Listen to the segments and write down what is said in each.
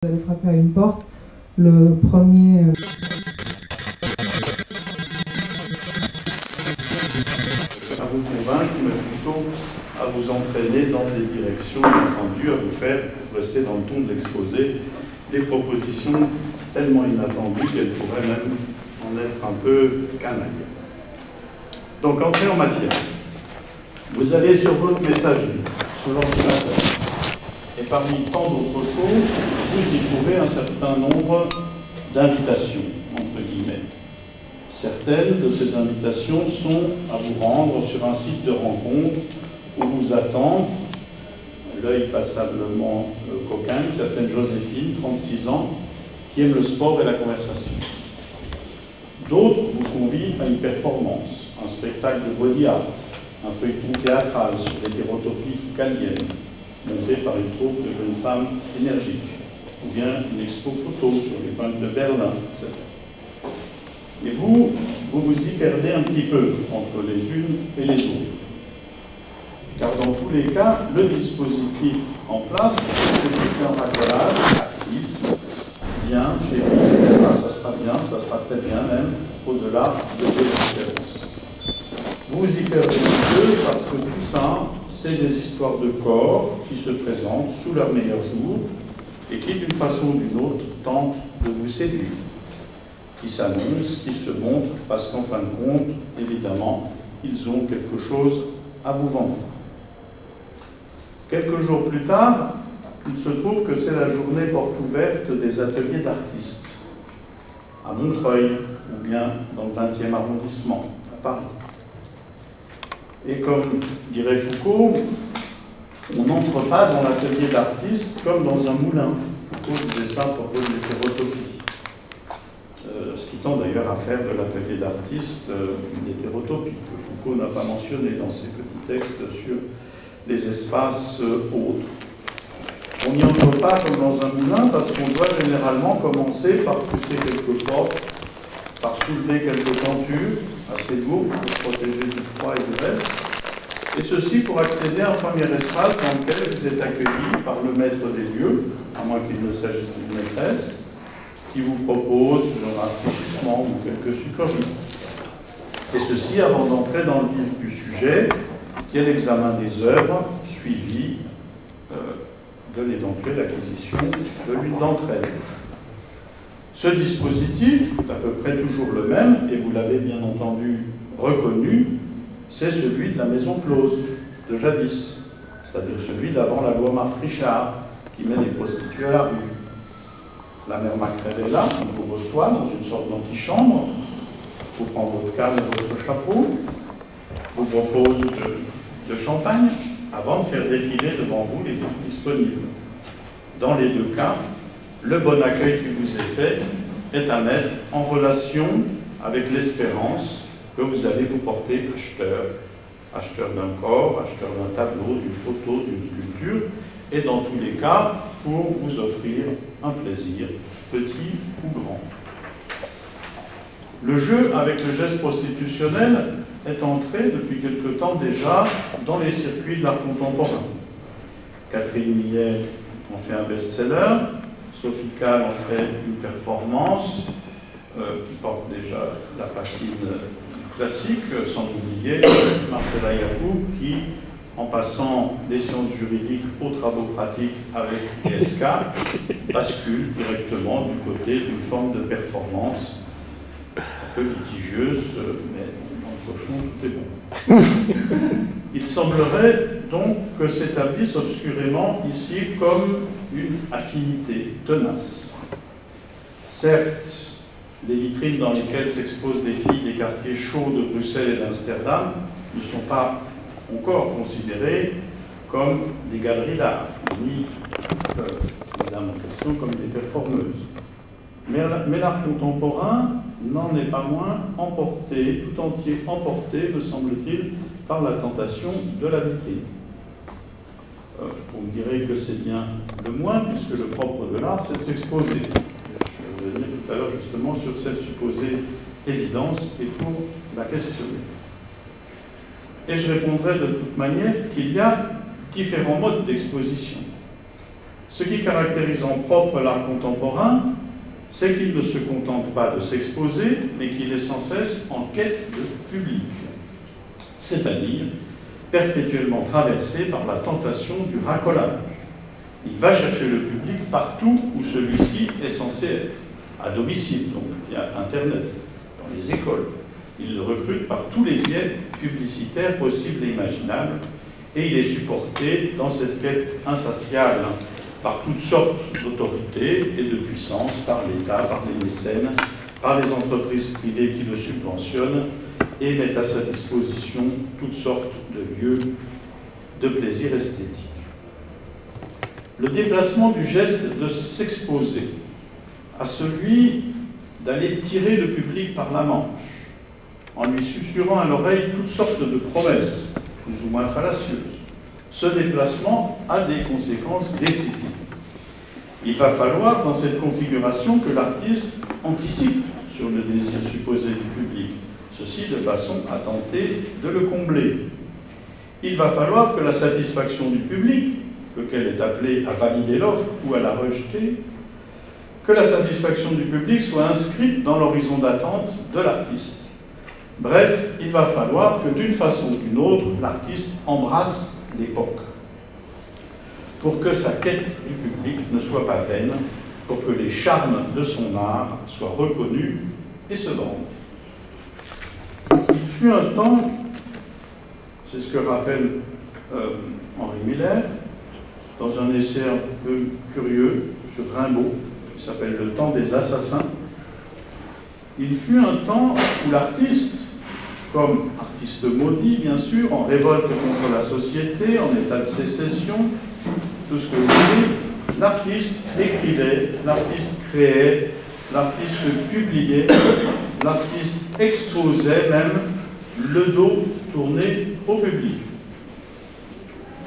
Vous allez frapper à une porte. Le premier... à vous convaincre, mais plutôt à vous entraîner dans des directions attendues, à vous faire rester dans le ton de l'exposé, des propositions tellement inattendues qu'elles pourraient même en être un peu canailles. Donc, entrez en matière. Vous allez sur votre messagerie, sur l'ordinateur, et parmi tant d'autres choses, vous y trouvez un certain nombre d'invitations, entre guillemets. Certaines de ces invitations sont à vous rendre sur un site de rencontre où vous attend l'œil passablement coquin, une certaine Joséphine, 36 ans, qui aime le sport et la conversation. D'autres vous convient à une performance, un spectacle de body art, un feuilleton théâtral sur l'hétérotopie foucaldienne, monté par une troupe de jeunes femmes énergiques, ou bien une expo photo sur les peintres de Berlin, etc. Et vous vous y perdez un petit peu entre les unes et les autres. Car dans tous les cas, le dispositif en place, c'est un racolage actif, bien, chérie, etc. Ça sera bien, ça sera très bien même, au-delà de vos espérances. Vous y perdez un peu parce que tout ça, c'est des histoires de corps qui se présentent sous leur meilleur jour et qui, d'une façon ou d'une autre, tentent de vous séduire, qui s'annoncent, qui se montrent, parce qu'en fin de compte, évidemment, ils ont quelque chose à vous vendre. Quelques jours plus tard, il se trouve que c'est la journée porte ouverte des ateliers d'artistes, à Montreuil, ou bien dans le 20e arrondissement, à Paris. Et comme dirait Foucault, on n'entre pas dans l'atelier d'artiste comme dans un moulin. Foucault disait ça à propos de l'hétérotopie. Ce qui tend d'ailleurs à faire de l'atelier d'artiste une hétérotopie, que Foucault n'a pas mentionné dans ses petits textes sur les espaces autres. On n'y entre pas comme dans un moulin parce qu'on doit généralement commencer par pousser quelques portes, par soulever quelques tentures assez lourdes pour protéger du froid et du reste, et ceci pour accéder à un premier espace dans lequel vous êtes accueilli par le maître des lieux, à moins qu'il ne s'agisse d'une maîtresse, qui vous propose un rafraîchissement ou quelques sucreries. Et ceci avant d'entrer dans le vif du sujet, qui est l'examen des œuvres suivi de l'éventuelle acquisition de l'une d'entre elles. Ce dispositif, à peu près toujours le même, et vous l'avez bien entendu reconnu, c'est celui de la maison close, de jadis, c'est-à-dire celui d'avant la loi Marc-Richard, qui met les prostituées à la rue. La mère Macrel vous reçoit dans une sorte d'antichambre, vous prend votre canne et votre chapeau, vous propose de champagne, avant de faire défiler devant vous les filles disponibles. Dans les deux cas, le bon accueil qui vous est fait est à mettre en relation avec l'espérance que vous allez vous porter acheteur. Acheteur d'un corps, acheteur d'un tableau, d'une photo, d'une sculpture, et dans tous les cas, pour vous offrir un plaisir, petit ou grand. Le jeu avec le geste prostitutionnel est entré depuis quelque temps déjà dans les circuits de l'art contemporain. Catherine Millet en fait un best-seller, Sophie Calle en fait une performance qui porte déjà la patine classique, sans oublier Marcella Yacoub qui, en passant des sciences juridiques aux travaux pratiques avec ESK, bascule directement du côté d'une forme de performance un peu litigieuse, mais dans le cochon, tout est bon. Il semblerait donc que s'établisse obscurément ici comme une affinité tenace. Certes, les vitrines dans lesquelles s'exposent les filles des quartiers chauds de Bruxelles et d'Amsterdam ne sont pas encore considérées comme des galeries d'art, ni mesdames en question comme des performeuses. Mais l'art contemporain n'en est pas moins emporté, tout entier emporté, me semble-t-il, par la tentation de la vitrine. Vous me direz que c'est bien le moins, puisque le propre de l'art, c'est de s'exposer. Je vais revenir tout à l'heure justement sur cette supposée évidence et pour la questionner. Et je répondrai de toute manière qu'il y a différents modes d'exposition. Ce qui caractérise en propre l'art contemporain, c'est qu'il ne se contente pas de s'exposer, mais qu'il est sans cesse en quête de public, c'est-à-dire perpétuellement traversé par la tentation du racolage. Il va chercher le public partout où celui-ci est censé être, à domicile, donc via Internet, dans les écoles. Il le recrute par tous les biais publicitaires possibles et imaginables, et il est supporté dans cette quête insatiable par toutes sortes d'autorités et de puissances, par l'État, par les mécènes, par les entreprises privées qui le subventionnent et mettent à sa disposition toutes sortes de lieux de plaisir esthétique. Le déplacement du geste de s'exposer à celui d'aller tirer le public par la manche, en lui susurrant à l'oreille toutes sortes de promesses, plus ou moins fallacieuses. Ce déplacement a des conséquences décisives. Il va falloir, dans cette configuration, que l'artiste anticipe sur le désir supposé du public, ceci de façon à tenter de le combler. Il va falloir que la satisfaction du public, lequel est appelé à valider l'offre ou à la rejeter, que la satisfaction du public soit inscrite dans l'horizon d'attente de l'artiste. Bref, il va falloir que d'une façon ou d'une autre, l'artiste embrasse l'époque, pour que sa quête du public ne soit pas vaine, pour que les charmes de son art soient reconnus et se vendent. Il fut un temps, c'est ce que rappelle Henri Miller, dans un essai un peu curieux sur Rimbaud, qui s'appelle « Le temps des assassins », il fut un temps où l'artiste, comme artiste maudit, bien sûr, en révolte contre la société, en état de sécession, tout ce que vous voulez, l'artiste écrivait, l'artiste créait, l'artiste publiait, l'artiste exposait même le dos tourné au public.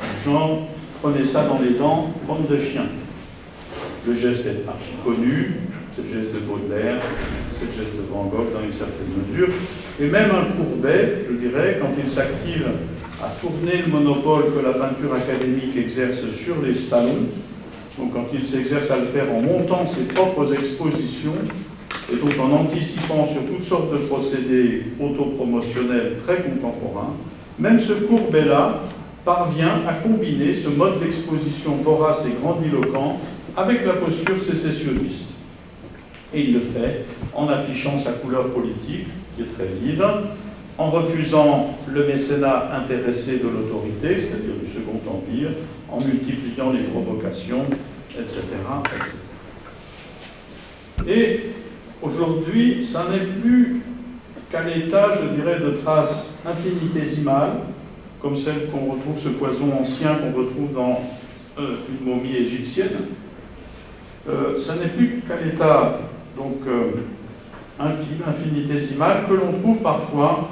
Les gens prenaient ça dans les dents, bande de chiens. Le geste est archi connu, c'est le geste de Baudelaire, c'est le geste de Van Gogh dans une certaine mesure, et même un Courbet, je dirais, quand il s'active à tourner le monopole que la peinture académique exerce sur les salons, donc quand il s'exerce à le faire en montant ses propres expositions, et donc en anticipant sur toutes sortes de procédés autopromotionnels très contemporains, même ce Courbet-là parvient à combiner ce mode d'exposition vorace et grandiloquent avec la posture sécessionniste. Et il le fait en affichant sa couleur politique, qui est très vive, en refusant le mécénat intéressé de l'autorité, c'est-à-dire du Second Empire, en multipliant les provocations, etc. Et aujourd'hui, ça n'est plus qu'à l'état, je dirais, de traces infinitésimales, comme celle qu'on retrouve, ce poison ancien qu'on retrouve dans une momie égyptienne. Ça n'est plus qu'à l'état, donc, infime, infinitésimal, que l'on trouve parfois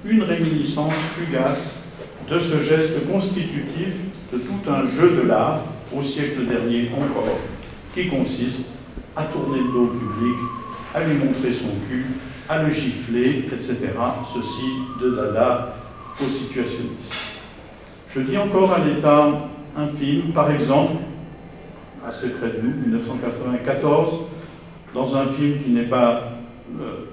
une réminiscence fugace de ce geste constitutif de tout un jeu de l'art, au siècle dernier encore, qui consiste à tourner le dos au public, à lui montrer son cul, à le gifler, etc. Ceci de Dada au situationniste. Je dis encore à l'état infime, par exemple, assez près de nous, 1994, dans un film qui n'est pas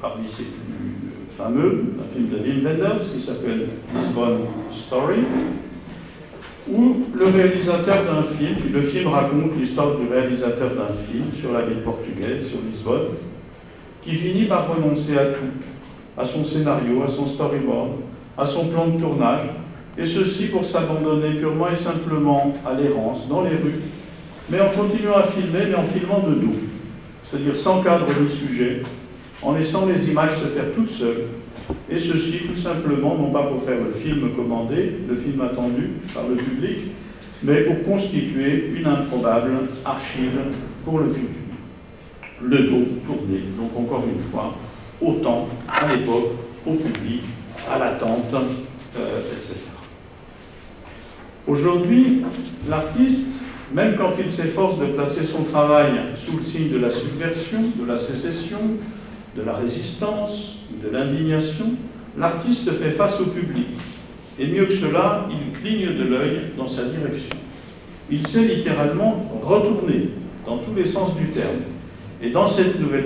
parmi ses plus fameux, un film de Wim Wenders qui s'appelle Lisbon Story, où le réalisateur d'un film, le film raconte l'histoire du réalisateur d'un film sur la ville portugaise, sur Lisbonne, qui finit par renoncer à tout, à son scénario, à son storyboard, à son plan de tournage, et ceci pour s'abandonner purement et simplement à l'errance dans les rues, mais en continuant à filmer, mais en filmant de dos, c'est-à-dire sans cadre ni sujet, en laissant les images se faire toutes seules, et ceci tout simplement, non pas pour faire le film commandé, le film attendu par le public, mais pour constituer une improbable archive pour le futur. Le dos tourné, donc encore une fois, au temps, à l'époque, au public, à l'attente, etc. Aujourd'hui, l'artiste, même quand il s'efforce de placer son travail sous le signe de la subversion, de la sécession, de la résistance, de l'indignation, l'artiste fait face au public. Et mieux que cela, il cligne de l'œil dans sa direction. Il s'est littéralement retourné dans tous les sens du terme. Et dans cette nouvelle